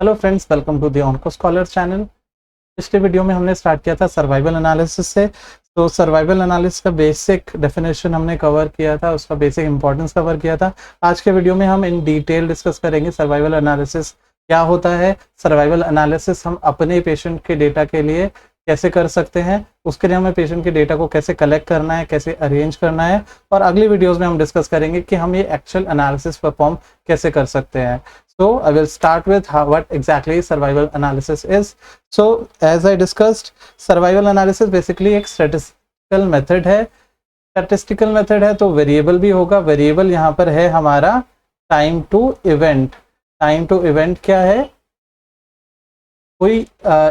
Hello friends, welcome to the Onco Scholar channel. पिछले video में हमने स्टार्ट किया था सर्वाइवल एनालिसिस से। तो सर्वाइवल एनालिसिस का बेसिक डेफिनेशन हमने कवर किया था, उसका बेसिक इंपॉर्टेंस कवर किया था। आज के वीडियो में हम इन डिटेल डिस्कस करेंगे सर्वाइवल एनालिसिस क्या होता है, सर्वाइवल एनालिसिस हम अपने पेशेंट के डेटा के लिए कैसे कर सकते हैं, उसके लिए हमें पेशेंट के डेटा को कैसे कलेक्ट करना है, कैसे अरेंज करना है, और अगली वीडियोस में हम डिस्कस करेंगे कि हम ये एक्चुअल एनालिसिस परफॉर्म कैसे कर सकते हैं। So I will start with what exactly survival analysis is. So as I discussed, survival analysis basically एक statistical method है। statistical method है तो वेरिएबल भी होगा। वेरिएबल यहाँ पर है हमारा time to event. Time to event क्या है? कोई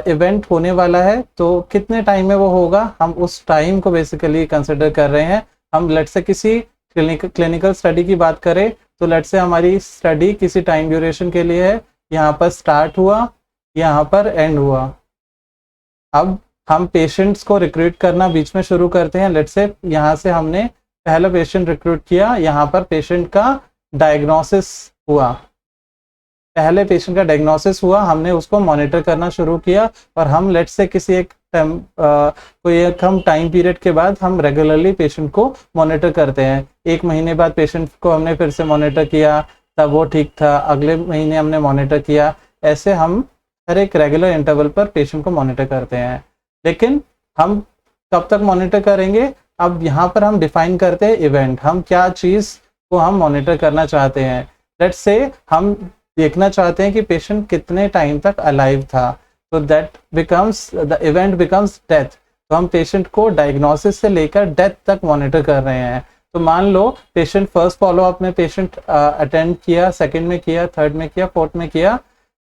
इवेंट होने वाला है तो कितने टाइम में वो होगा, हम उस टाइम को बेसिकली कंसिडर कर रहे हैं। हम लेट से किसी क्लिनिकल स्टडी की बात करें तो लेट से हमारी स्टडी किसी टाइम ड्यूरेशन के लिए है। यहाँ पर स्टार्ट हुआ, यहाँ पर एंड हुआ। अब हम पेशेंट्स को रिक्रूट करना बीच में शुरू करते हैं। लेट से यहाँ से हमने पहला पेशेंट रिक्रूट किया, यहाँ पर पेशेंट का डायग्नोसिस हुआ। पहले पेशेंट का डायग्नोसिस हुआ, हमने उसको मॉनिटर करना शुरू किया और हम लेट से किसी एक कोई एक हम टाइम पीरियड के बाद हम रेगुलरली पेशेंट को मॉनिटर करते हैं। एक महीने बाद पेशेंट को हमने फिर से मॉनिटर किया, तब वो ठीक था, अगले महीने हमने मॉनिटर किया। ऐसे हम हर एक रेगुलर इंटरवल पर पेशेंट को मॉनिटर करते हैं। लेकिन हम कब तक मॉनिटर करेंगे? अब यहाँ पर हम डिफाइन करते हैं इवेंट। हम क्या चीज़ को हम मॉनिटर करना चाहते हैं। लेट्स से हम देखना चाहते हैं कि पेशेंट कितने टाइम तक अलाइव था, तो that becomes the event becomes death. तो हम पेशेंट को डायग्नोसिस से लेकर डेथ तक मॉनिटर कर रहे हैं। तो मान लो पेशेंट फर्स्ट फॉलोअप में पेशेंट अटेंड किया, सेकंड में किया, थर्ड में किया, फोर्थ में किया,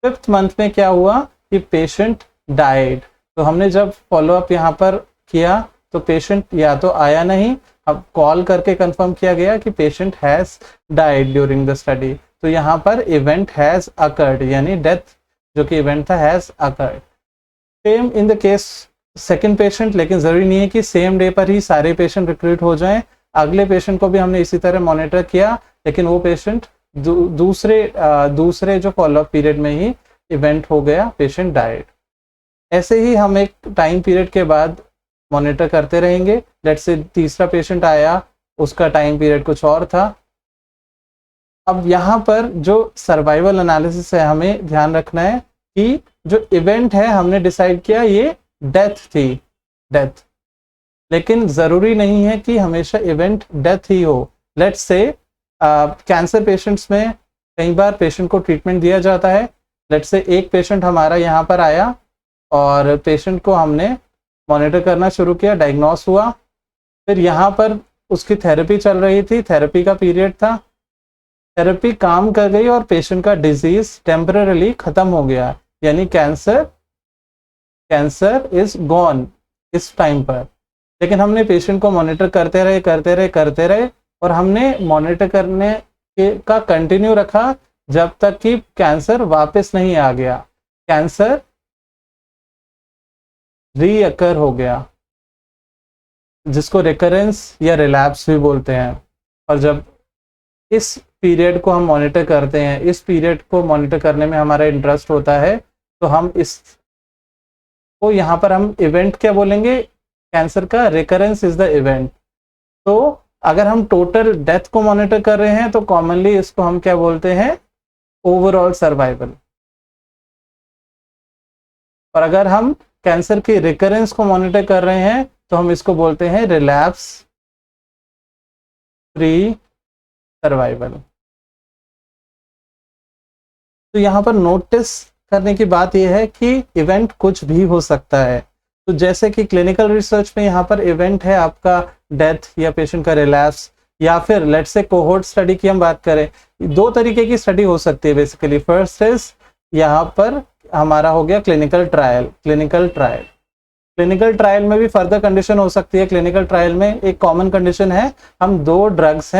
फिफ्थ मंथ में क्या हुआ कि पेशेंट डाइड। तो हमने जब फॉलोअप यहाँ पर किया तो पेशेंट या तो आया नहीं, अब कॉल करके कंफर्म किया गया कि patient has died during the study. तो यहाँ पर इवेंट हैज अकर्ड, यानी डेथ जो कि इवेंट था has occurred. Same in the case second patient, लेकिन जरूरी नहीं है कि सेम डे पर ही सारे पेशेंट रिक्रूट हो जाएं। अगले पेशेंट को भी हमने इसी तरह मॉनिटर किया, लेकिन वो पेशेंट दूसरे जो फॉलोअप पीरियड में ही इवेंट हो गया, पेशेंट डाइड। ऐसे ही हम एक टाइम पीरियड के बाद मॉनिटर करते रहेंगे। लेट्स से तीसरा पेशेंट आया, उसका टाइम पीरियड कुछ और था। अब यहाँ पर जो सर्वाइवल एनालिसिस है, हमें ध्यान रखना है कि जो इवेंट है हमने डिसाइड किया ये डेथ थी, डेथ। लेकिन ज़रूरी नहीं है कि हमेशा इवेंट डेथ ही हो। लेट्स से कैंसर पेशेंट्स में कई बार पेशेंट को ट्रीटमेंट दिया जाता है। लेट्स से एक पेशेंट हमारा यहाँ पर आया और पेशेंट को हमने मॉनिटर करना शुरू किया, डायग्नोस हुआ। फिर यहाँ पर उसकी थेरेपी चल रही थी, थेरेपी का पीरियड था, थेरेपी काम कर गई और पेशेंट का डिजीज टेम्पररीली खत्म हो गया, यानी कैंसर इज गॉन इस टाइम पर। लेकिन हमने पेशेंट को मॉनिटर करते रहे और हमने मॉनिटर करने का कंटिन्यू रखा जब तक कि कैंसर वापस नहीं आ गया, कैंसर रीअकर हो गया, जिसको रिकरेंस या रिलैप्स भी बोलते हैं। और जब इस पीरियड को हम मॉनिटर करते हैं, इस पीरियड को मॉनिटर करने में हमारा इंटरेस्ट होता है, तो हम इसको यहाँ पर हम इवेंट क्या बोलेंगे? कैंसर का रिकरेंस इज द इवेंट। तो अगर हम टोटल डेथ को मॉनिटर कर रहे हैं तो कॉमनली इसको हम क्या बोलते हैं? Overall survival. और अगर हम कैंसर की रिकरेंस को मॉनिटर कर रहे हैं तो हम इसको बोलते हैं रिलैप्स फ्री सर्वाइवल। तो यहाँ पर नोटिस करने की बात यह है कि इवेंट कुछ भी हो सकता है। तो जैसे कि क्लिनिकल रिसर्च में यहाँ पर इवेंट है आपका डेथ या पेशेंट का रिलैप्स, या फिर लेट्स से कोहोर्ट स्टडी की हम बात करें, दो तरीके की स्टडी हो सकती है बेसिकली। फर्स्ट इज यहाँ पर हमारा हो गया क्लिनिकल ट्रायल। क्लिनिकल ट्रायल में भी फर्दर कंडीशन हो सकती है। क्लिनिकल ट्रायल में एक कॉमन कंडीशन है, हम दो ड्रग्स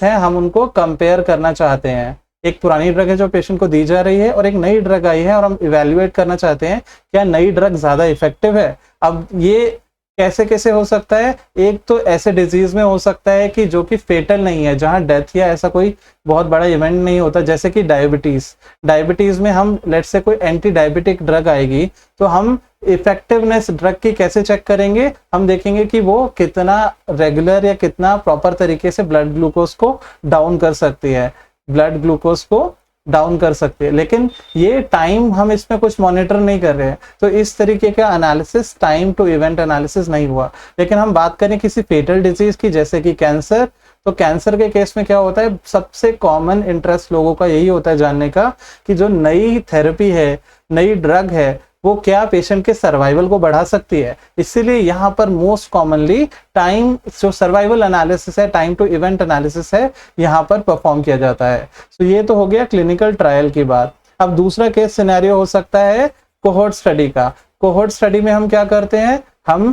हैं, हम उनको कंपेयर करना चाहते हैं। एक पुरानी ड्रग है जो पेशेंट को दी जा रही है और एक नई ड्रग आई है, और हम इवेल्युएट करना चाहते हैं क्या नई ड्रग ज़्यादा इफेक्टिव है। अब ये कैसे कैसे हो सकता है? एक तो ऐसे डिजीज में हो सकता है कि जो कि फेटल नहीं है, जहां डेथ या ऐसा कोई बहुत बड़ा इवेंट नहीं होता, जैसे कि डायबिटीज में हम लेट्स से कोई एंटी डायबिटिक ड्रग आएगी, तो हम इफेक्टिवनेस ड्रग की कैसे चेक करेंगे? हम देखेंगे कि वो कितना रेगुलर या कितना प्रॉपर तरीके से ब्लड ग्लूकोज को डाउन कर सकती है, ब्लड ग्लूकोज को डाउन कर सकती है। लेकिन ये टाइम हम इसमें कुछ मॉनिटर नहीं कर रहे हैं, तो इस तरीके का analysis time to event analysis नहीं हुआ। लेकिन हम बात करें किसी फेटल डिजीज की, जैसे कि कैंसर, तो कैंसर के केस में क्या होता है? सबसे कॉमन इंटरेस्ट लोगों का यही होता है जानने का कि जो नई थेरेपी है, नई ड्रग है, वो क्या पेशेंट के सर्वाइवल को बढ़ा सकती है। इसीलिए यहाँ पर मोस्ट कॉमनली टाइम, जो सर्वाइवल एनालिसिस है, टाइम टू इवेंट एनालिसिस है, यहाँ पर परफॉर्म किया जाता है। तो ये तो हो गया क्लिनिकल ट्रायल की बात। अब दूसरा केस सिनेरियो हो सकता है कोहोर्ट स्टडी का। कोहोर्ट स्टडी में हम क्या करते हैं? हम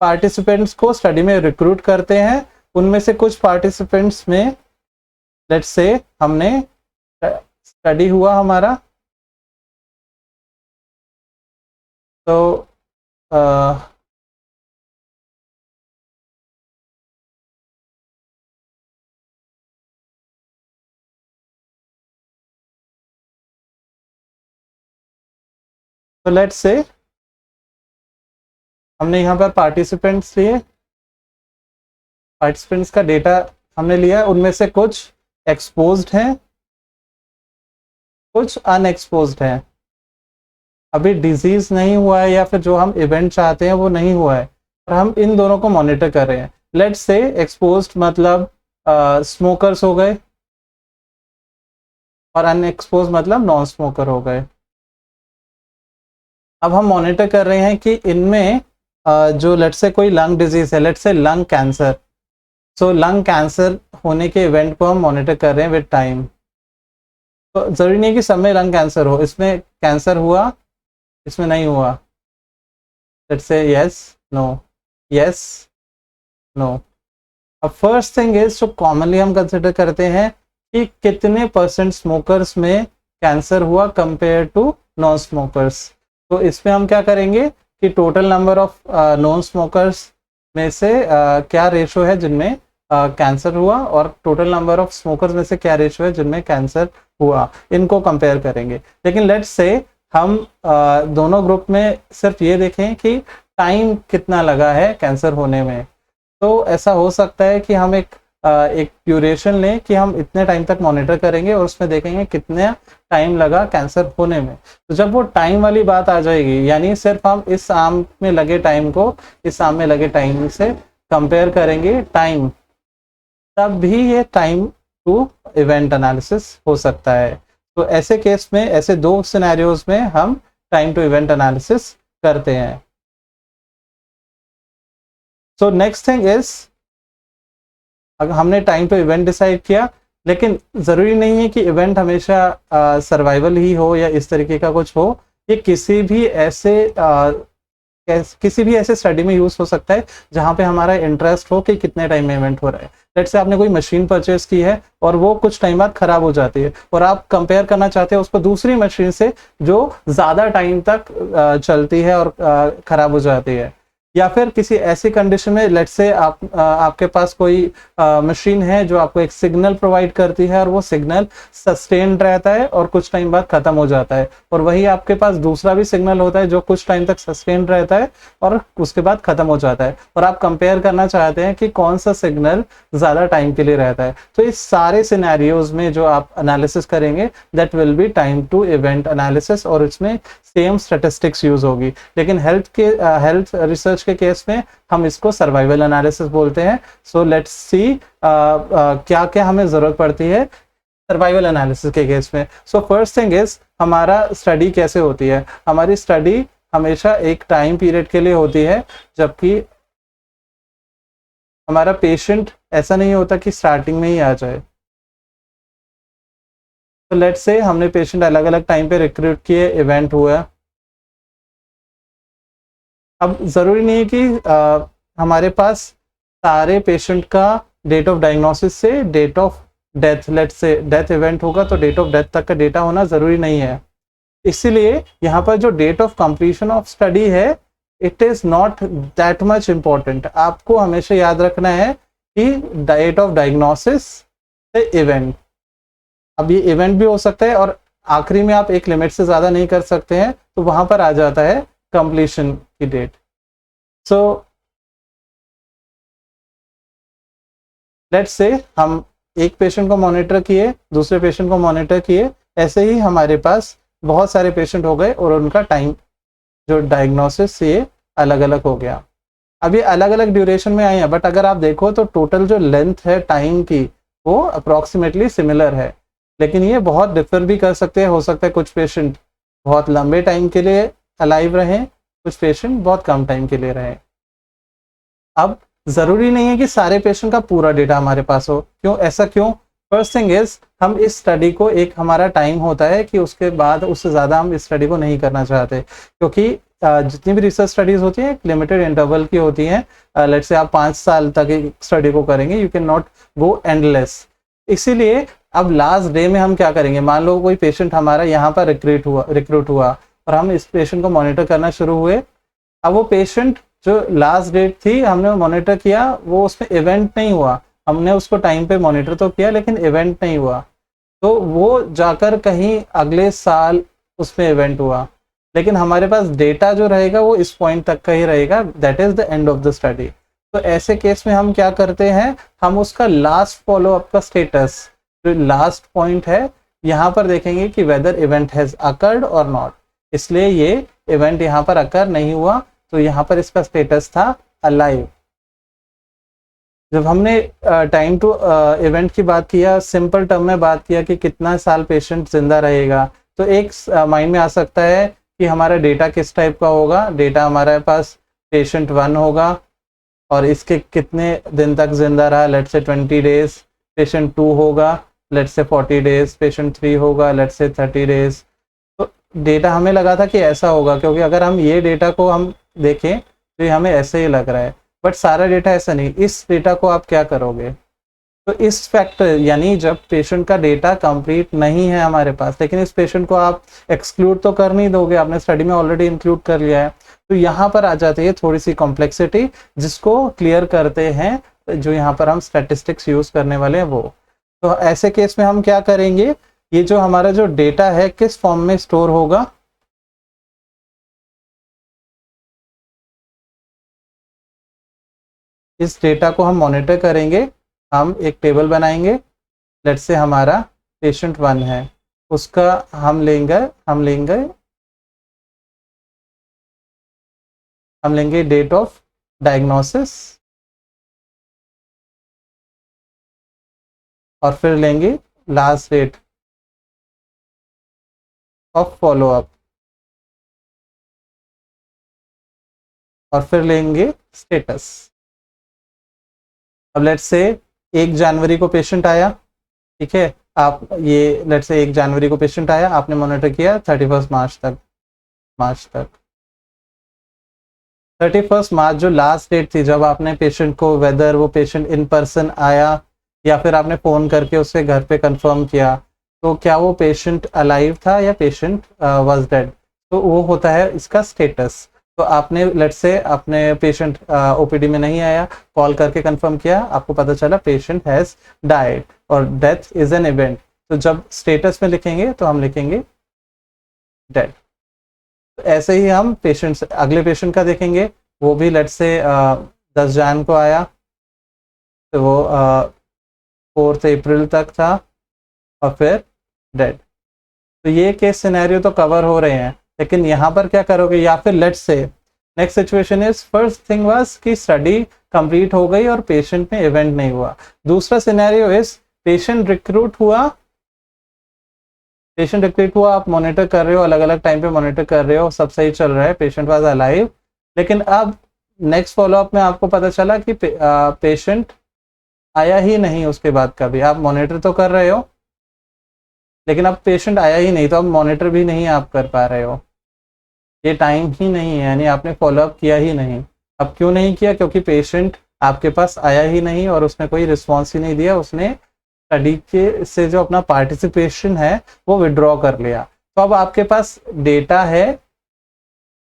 पार्टिसिपेंट्स को स्टडी में रिक्रूट करते हैं। उनमें से कुछ पार्टिसिपेंट्स में लेट्स से हमने स्टडी हुआ हमारा, तो लेट्स से हमने यहाँ पर पार्टिसिपेंट्स लिए, पार्टिसिपेंट्स का डेटा हमने लिया, उनमें से कुछ एक्सपोज्ड हैं, कुछ अनएक्सपोज्ड हैं। अभी डिजीज नहीं हुआ है या फिर जो हम इवेंट चाहते हैं वो नहीं हुआ है, और हम इन दोनों को मॉनिटर कर रहे हैं। लेट्स से एक्सपोज्ड मतलब स्मोकर्स हो गए, और अनएक्सपोज मतलब नॉन स्मोकर हो गए। अब हम मॉनिटर कर रहे हैं कि इनमें जो लेट्स से कोई लंग डिजीज है, let's say lung cancer, so lung cancer होने के इवेंट को हम मॉनिटर कर रहे हैं विद टाइम। तो जरूरी नहीं कि सब में लंग कैंसर हो, इसमें कैंसर हुआ, इसमें नहीं हुआ। Let's say yes no, yes no. अब फर्स्ट थिंग इज, जो कॉमनली हम कंसिडर करते हैं कि कितने परसेंट स्मोकर्स में कैंसर हुआ कंपेयर टू नॉन स्मोकर्स। तो इसमें हम क्या करेंगे कि total number of non smokers में से क्या रेशो है जिनमें कैंसर हुआ, और टोटल नंबर ऑफ स्मोकर्स में से क्या रेशो है जिनमें कैंसर हुआ, इनको कंपेयर करेंगे। लेकिन लेट्स से हम दोनों ग्रुप में सिर्फ ये देखें कि टाइम कितना लगा है कैंसर होने में। तो ऐसा हो सकता है कि हम एक ड्यूरेशन लें कि हम इतने टाइम तक मॉनिटर करेंगे और उसमें देखेंगे कितने टाइम लगा कैंसर होने में। तो जब वो टाइम वाली बात आ जाएगी, यानी सिर्फ हम इस आर्म में लगे टाइम को इस आर्म में लगे टाइम से कंपेयर करेंगे टाइम, तब भी ये टाइम टू इवेंट एनालिसिस हो सकता है। तो ऐसे केस में, ऐसे दो सिनेरियोज में हम टाइम टू इवेंट एनालिसिस करते हैं। सो नेक्स्ट थिंग इज, अगर हमने टाइम टू इवेंट डिसाइड किया, लेकिन ज़रूरी नहीं है कि इवेंट हमेशा सर्वाइवल ही हो या इस तरीके का कुछ हो। ये किसी भी ऐसे स्टडी में यूज़ हो सकता है जहाँ पे हमारा इंटरेस्ट हो कि कितने टाइम में इवेंट हो रहा है। लेट्स से आपने कोई मशीन परचेस की है और वो कुछ टाइम बाद ख़राब हो जाती है, और आप कंपेयर करना चाहते हैं उसको दूसरी मशीन से जो ज़्यादा टाइम तक चलती है और ख़राब हो जाती है। या फिर किसी ऐसी कंडीशन में, लेट्स से आपके पास कोई मशीन है जो आपको एक सिग्नल प्रोवाइड करती है और वो सिग्नल सस्टेन्ड रहता है और कुछ टाइम बाद खत्म हो जाता है, और वही आपके पास दूसरा भी सिग्नल होता है जो कुछ टाइम तक सस्टेन्ड रहता है और उसके बाद खत्म हो जाता है, और आप कंपेयर करना चाहते हैं कि कौन सा सिग्नल ज़्यादा टाइम के लिए रहता है। तो इस सारे सिनेरियोज में जो आप एनालिसिस करेंगे that will be time to event analysis, और इसमें सेम स्टैटिस्टिक्स यूज होगी। लेकिन हेल्थ रिसर्च के केस में हम इसको सर्वाइवल एनालिसिस बोलते हैं। सो लेट्स सी क्या क्या हमें जरूरत पड़ती है सर्वाइवल एनालिसिस के केस में। सो फर्स्ट थिंग इज, हमारा स्टडी कैसे होती है? हमारी स्टडी हमेशा एक टाइम पीरियड के लिए होती है, जबकि हमारा पेशेंट ऐसा नहीं होता कि स्टार्टिंग में ही आ जाए। तो लेट्स से हमने पेशेंट अलग अलग टाइम पे रिक्रूट किए, इवेंट हुआ। अब ज़रूरी नहीं है कि हमारे पास सारे पेशेंट का डेट ऑफ डायग्नोसिस से date of death, let's say death event होगा तो डेट ऑफ डेथ तक का डेटा होना ज़रूरी नहीं है। इसीलिए यहाँ पर जो date of completion of study है, it is not that much important. आपको हमेशा याद रखना है कि डेट ऑफ डायग्नोसिस से इवेंट, अब ये इवेंट भी हो सकता है और आखिरी में आप एक लिमिट से ज़्यादा नहीं कर सकते हैं, तो वहां पर आ जाता है कंप्लीशन की डेट। सो लेट्स से हम एक पेशेंट को मॉनिटर किए, दूसरे पेशेंट को मॉनिटर किए, ऐसे ही हमारे पास बहुत सारे पेशेंट हो गए और उनका टाइम जो डायग्नोसिस से अलग अलग हो गया। अब ये अलग अलग ड्यूरेशन में आए हैं, बट अगर आप देखो तो टोटल जो लेंथ है टाइम की वो अप्रॉक्सीमेटली सिमिलर है, लेकिन ये बहुत डिफर भी कर सकते हैं। हो सकता है कुछ पेशेंट बहुत लंबे टाइम के लिए अलाइव रहें, कुछ पेशेंट बहुत कम टाइम के लिए रहें। अब ज़रूरी नहीं है कि सारे पेशेंट का पूरा डेटा हमारे पास हो। क्यों, ऐसा क्यों? फर्स्ट थिंग इज, हम इस स्टडी को, एक हमारा टाइम होता है कि उसके बाद उससे ज़्यादा हम इस स्टडी को नहीं करना चाहते, क्योंकि जितनी भी रिसर्च स्टडीज़ होती हैं लिमिटेड इंटरवल की होती हैं। लेट्स से आप 5 साल तक एक स्टडी को करेंगे, you can not go endless. इसीलिए अब लास्ट डे में हम क्या करेंगे, मान लो कोई पेशेंट हमारा यहाँ पर रिक्रूट हुआ और हम इस पेशेंट को मॉनिटर करना शुरू हुए। अब वो पेशेंट जो लास्ट डेट थी हमने मॉनिटर किया, वो उसमें इवेंट नहीं हुआ, हमने उसको टाइम पे मॉनिटर तो किया लेकिन इवेंट नहीं हुआ, तो वो जाकर कहीं अगले साल उसमें इवेंट हुआ, लेकिन हमारे पास डेटा जो रहेगा वो इस पॉइंट तक का ही रहेगा, that is the end of the study. तो ऐसे केस में हम क्या करते हैं, हम उसका लास्ट फॉलोअप का स्टेटस, जो लास्ट पॉइंट है, यहाँ पर देखेंगे कि वेदर इवेंट हैज अकर्ड और नॉट। इसलिए ये इवेंट यहाँ पर अकर नहीं हुआ, तो यहाँ पर इसका स्टेटस था अलाइव। जब हमने टाइम टू इवेंट की बात किया, सिंपल टर्म में बात किया कि कितना साल पेशेंट जिंदा रहेगा, तो एक माइंड में आ सकता है कि हमारा डेटा किस टाइप का होगा। डेटा हमारे पास पेशेंट 1 होगा और इसके कितने दिन तक जिंदा रहा, लेट्स से 20 डेज। पेशेंट 2 होगा, लेट्स से 40 डेज। पेशेंट 3 होगा, लेट्स से 30 डेज। तो डेटा हमें लगा था कि ऐसा होगा, क्योंकि अगर हम ये डेटा को हम देखें तो ये हमें ऐसे ही लग रहा है, बट सारा डेटा ऐसा नहीं। इस डेटा को आप क्या करोगे, तो इस फैक्टर, यानी जब पेशेंट का डेटा कंप्लीट नहीं है हमारे पास, लेकिन इस पेशेंट को आप एक्सक्लूड तो कर नहीं दोगे, आपने स्टडी में ऑलरेडी इंक्लूड कर लिया है, तो यहाँ पर आ जाती है थोड़ी सी कॉम्प्लेक्सिटी, जिसको क्लियर करते हैं जो यहाँ पर हम स्टैटिस्टिक्स यूज करने वाले हैं वो। तो ऐसे केस में हम क्या करेंगे, ये जो हमारा जो डेटा है किस फॉर्म में स्टोर होगा, इस डेटा को हम मॉनिटर करेंगे। हम एक टेबल बनाएंगे, लेट्स से हमारा पेशेंट 1 है, उसका हम लेंगे डेट ऑफ डायग्नोसिस, और फिर लेंगे लास्ट डेट ऑफ फॉलोअप, और फिर लेंगे स्टेटस। अब लेट्स से 1 जनवरी को पेशेंट आया, ठीक है, आप ये लेट्स से 1 जनवरी को पेशेंट आया, आपने मॉनिटर किया 31 मार्च तक। 31 मार्च जो लास्ट डेट थी, जब आपने पेशेंट को, वेदर वो पेशेंट इन पर्सन आया या फिर आपने फ़ोन करके उससे घर पे कंफर्म किया, तो क्या वो पेशेंट अलाइव था या पेशेंट वाज डेड, तो वो होता है इसका स्टेटस। तो आपने लेट्स से अपने पेशेंट ओपीडी में नहीं आया, कॉल करके कंफर्म किया, आपको पता चला पेशेंट हैज़ डाइड और डेथ इज एन इवेंट, तो जब स्टेटस में लिखेंगे तो हम लिखेंगे डेड। तो ऐसे ही हम पेशेंट, अगले पेशेंट का देखेंगे, वो भी लेट्स से 10 जन को आया, तो वो 4 अप्रैल तक था और फिर डेड। तो ये केस सिनेरियो तो कवर हो रहे हैं, लेकिन यहाँ पर क्या करोगे, या फिर let's say next situation is, first thing was कि स्टडी कंप्लीट हो गई और पेशेंट में इवेंट नहीं हुआ। दूसरा सिनेरियो इज पेशेंट रिक्रूट हुआ, आप मॉनिटर कर रहे हो, अलग अलग टाइम पे मॉनिटर कर रहे हो, सब सही चल रहा है, पेशेंट वाज अलाइव, लेकिन अब नेक्स्ट फॉलोअप में आपको पता चला कि पेशेंट आया ही नहीं, उसके बाद कभी आप मॉनिटर तो कर रहे हो लेकिन अब पेशेंट आया ही नहीं, तो अब मॉनिटर भी नहीं आप कर पा रहे हो, ये टाइम ही नहीं है, यानी आपने फॉलोअप किया ही नहीं। अब क्यों नहीं किया, क्योंकि पेशेंट आपके पास आया ही नहीं और उसने कोई रिस्पॉन्स ही नहीं दिया, उसने स्टडी के से जो अपना पार्टिसिपेशन है वो विड्रॉ कर लिया। तो अब आपके पास डेटा है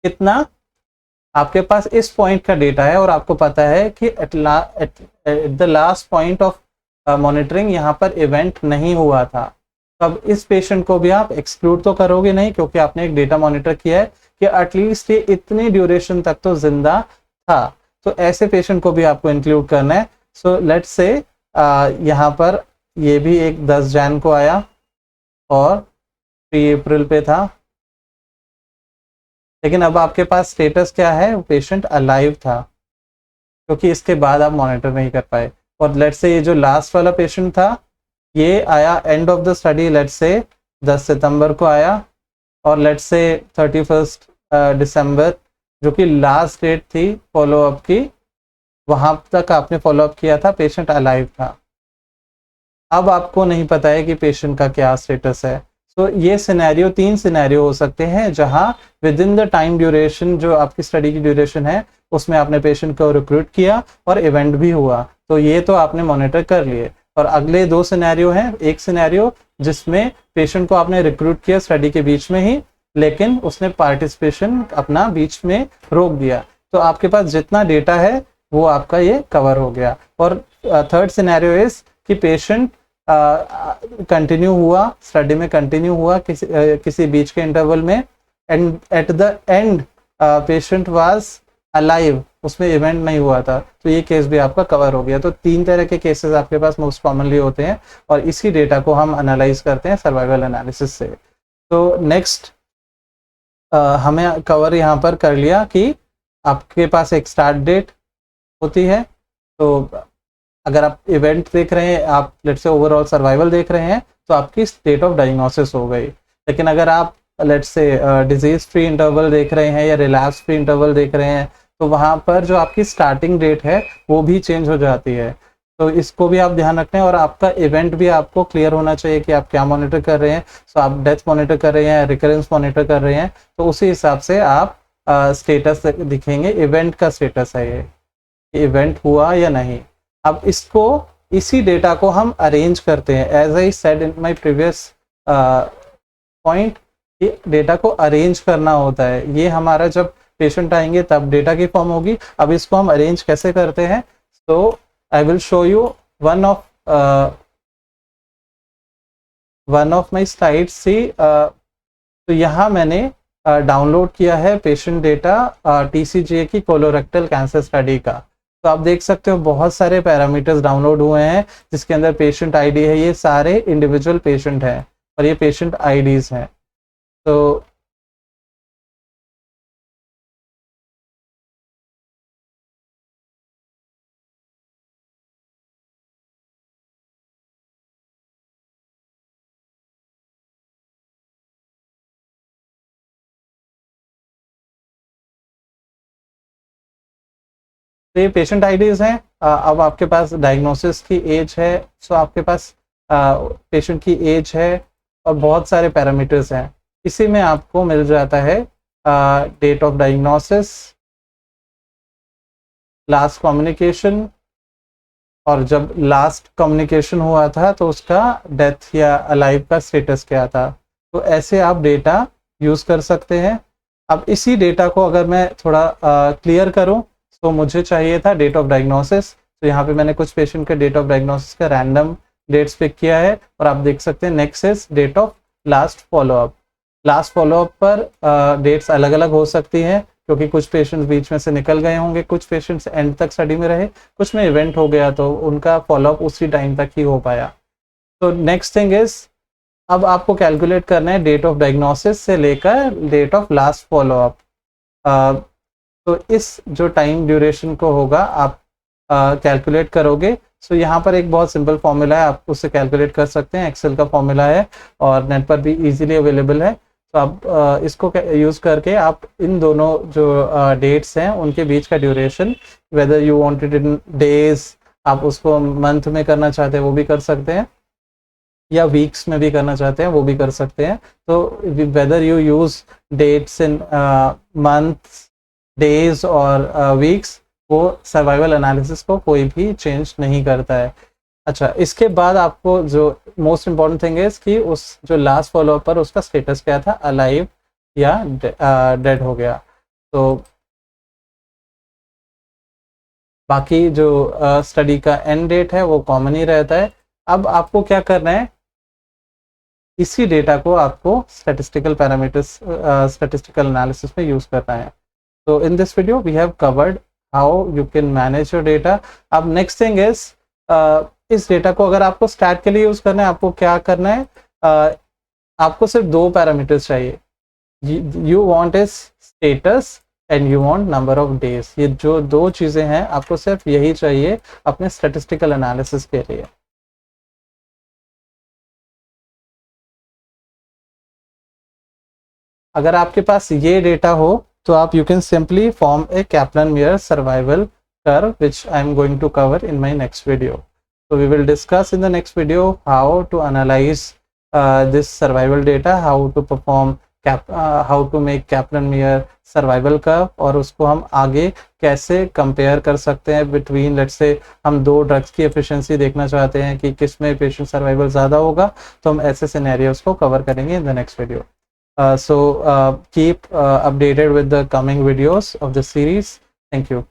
कितना, आपके पास इस पॉइंट का डेटा है और आपको पता है कि at the last point of monitoring यहाँ पर इवेंट नहीं हुआ था, तब इस पेशेंट को भी आप एक्सक्लूड तो करोगे नहीं, क्योंकि आपने एक डेटा मॉनिटर किया है कि एटलीस्ट ये इतनी ड्यूरेशन तक तो जिंदा था, तो ऐसे पेशेंट को भी आपको इंक्लूड करना है। सो लेट्स से यहाँ पर ये भी एक 10 जैन को आया और 3 अप्रैल पे था, लेकिन अब आपके पास स्टेटस क्या है, पेशेंट अलाइव था, क्योंकि इसके बाद आप मॉनिटर नहीं कर पाए। और लेट्स से ये जो लास्ट वाला पेशेंट था ये आया end of the study, let's say 10 सितंबर को आया, और लेट्स से 31 दिसंबर जो कि लास्ट डेट थी फॉलोअप की, वहां तक आपने फॉलोअप किया था, पेशेंट अलाइव था। अब आपको नहीं पता है कि पेशेंट का क्या स्टेटस है। तो ये सिनेरियो, 3 सिनेरियो हो सकते हैं जहां with in the time duration जो आपकी स्टडी की ड्यूरेशन है उसमें आपने पेशेंट को रिक्रूट किया और इवेंट भी हुआ, तो ये तो आपने मॉनिटर कर लिए। और अगले 2 सिनेरियो हैं, एक सिनेरियो जिसमें पेशेंट को आपने रिक्रूट किया स्टडी के बीच में ही, लेकिन उसने पार्टिसिपेशन अपना बीच में रोक दिया, तो आपके पास जितना डेटा है वो आपका ये कवर हो गया। और थर्ड सिनेरियो इज कि पेशेंट कंटिन्यू हुआ, स्टडी में कंटिन्यू हुआ किसी बीच के इंटरवल में, and at the end patient was alive, उसमें इवेंट नहीं हुआ था, तो ये केस भी आपका कवर हो गया। तो 3 तरह के केसेस आपके पास मोस्ट कॉमनली होते हैं और इसी डेटा को हम एनालाइज करते हैं सर्वाइवल एनालिसिस से। तो नेक्स्ट हमें कवर यहाँ पर कर लिया कि आपके पास एक स्टार्ट डेट होती है, तो अगर आप इवेंट देख रहे हैं, आप लेट्स से ओवरऑल सर्वाइवल देख रहे हैं, तो आपकी स्टेट ऑफ डायग्नोसिस हो गई। लेकिन अगर आप let's say disease free interval देख रहे हैं या रिलैप्स फ्री इंटरवल देख रहे हैं, तो वहाँ पर जो आपकी स्टार्टिंग डेट है वो भी चेंज हो जाती है, तो इसको भी आप ध्यान रखना है। और आपका इवेंट भी आपको क्लियर होना चाहिए कि आप क्या मॉनिटर कर रहे हैं। सो आप डेथ मॉनिटर कर रहे हैं, रिकरेंस मॉनिटर कर रहे हैं, तो उसी हिसाब से आप स्टेटस दिखेंगे, इवेंट का स्टेटस है ये, इवेंट हुआ या नहीं। अब इसको, इसी डेटा को हम अरेंज करते हैं, as I said in my previous point, ये डेटा को अरेंज करना होता है। ये हमारा जब पेशेंट आएंगे तब डेटा की फॉर्म होगी। अब इसको हम अरेंज कैसे करते हैं, तो I will show you one of my slides. तो यहाँ मैंने डाउनलोड किया है पेशेंट डेटा TCGA की कोलोरेक्टल कैंसर स्टडी का। तो आप देख सकते हो बहुत सारे पैरामीटर्स डाउनलोड हुए हैं, जिसके अंदर पेशेंट आईडी है, ये सारे इंडिविजुअल पेशेंट हैं और ये पेशेंट आईडीज हैं। तो ये पेशेंट आईडीज हैं। अब आपके पास डायग्नोसिस की एज है, सो आपके पास पेशेंट की एज है और बहुत सारे पैरामीटर्स हैं। इसी में आपको मिल जाता है date of diagnosis, last communication, और जब लास्ट कम्युनिकेशन हुआ था तो उसका डेथ या अलाइव का स्टेटस क्या था। तो ऐसे आप डेटा यूज़ कर सकते हैं। अब इसी डेटा को अगर मैं थोड़ा क्लियर करूं, तो मुझे चाहिए था डेट ऑफ डायग्नोसिस। तो यहाँ पे मैंने कुछ पेशेंट के डेट ऑफ डायग्नोसिस का रैंडम डेट्स पिक किया है और आप देख सकते हैं next is date of last follow up. Last follow up पर डेट्स अलग अलग हो सकती हैं, क्योंकि कुछ पेशेंट्स बीच में से निकल गए होंगे, कुछ पेशेंट्स एंड तक स्टडी में रहे, कुछ में इवेंट हो गया तो उनका फॉलोअप उसी टाइम तक ही हो पाया। तो नेक्स्ट थिंग इज, अब आपको कैलकुलेट करना है डेट ऑफ डायग्नोसिस से लेकर डेट ऑफ लास्ट फॉलोअप। तो इस जो टाइम ड्यूरेशन को होगा आप कैलकुलेट करोगे। सो यहाँ पर एक बहुत सिंपल फॉर्मूला है, आप उससे कैलकुलेट कर सकते हैं, एक्सेल का फॉर्मूला है और नेट पर भी इजीली अवेलेबल है। तो आप इसको यूज़ करके आप इन दोनों जो डेट्स हैं उनके बीच का duration, whether you wanted in days, आप उसको मंथ में करना चाहते हैं वो भी कर सकते हैं, या वीक्स में भी करना चाहते हैं वो भी कर सकते हैं। तो whether you use dates in months, days और वीक्स, वो सर्वाइवल एनालिसिस को कोई भी चेंज नहीं करता है। अच्छा, इसके बाद आपको जो मोस्ट इम्पॉर्टेंट थिंग है कि उस जो लास्ट फॉलोअप पर उसका स्टेटस क्या था, अलाइव या डेड हो गया। तो बाकी जो स्टडी का एंड डेट है वो कॉमन ही रहता है। अब आपको क्या करना है, इसी डेटा को आपको स्टैटिस्टिकल पैरामीटर्स स्टैटिस्टिकल एनालिसिस में यूज करना है। तो in this video we have covered how you can manage your data. अब नेक्स्ट थिंग इज, इस डेटा को अगर आपको स्टैट के लिए यूज करना है, आपको क्या करना है, आपको सिर्फ 2 पैरामीटर्स चाहिए। You want is status and you want number of days. ये जो 2 चीजें हैं आपको सिर्फ यही चाहिए अपने स्टैटिस्टिकल एनालिसिस के लिए। अगर आपके पास ये डेटा हो तो आप you can simply form A Kaplan-Meier survival curve, which I am going to cover in my next video. So we will discuss in the next video how to analyze this survival data, how to perform how to make Kaplan-Meier survival curve, और उसको हम आगे कैसे compare कर सकते हैं between, let's say हम 2 drugs की एफिशिएंसी देखना चाहते हैं कि किस में पेशेंट सर्वाइवल ज़्यादा होगा, तो हम ऐसे सिनेरियोस को कवर करेंगे in the next video. So keep updated with the coming videos of the series. Thank you.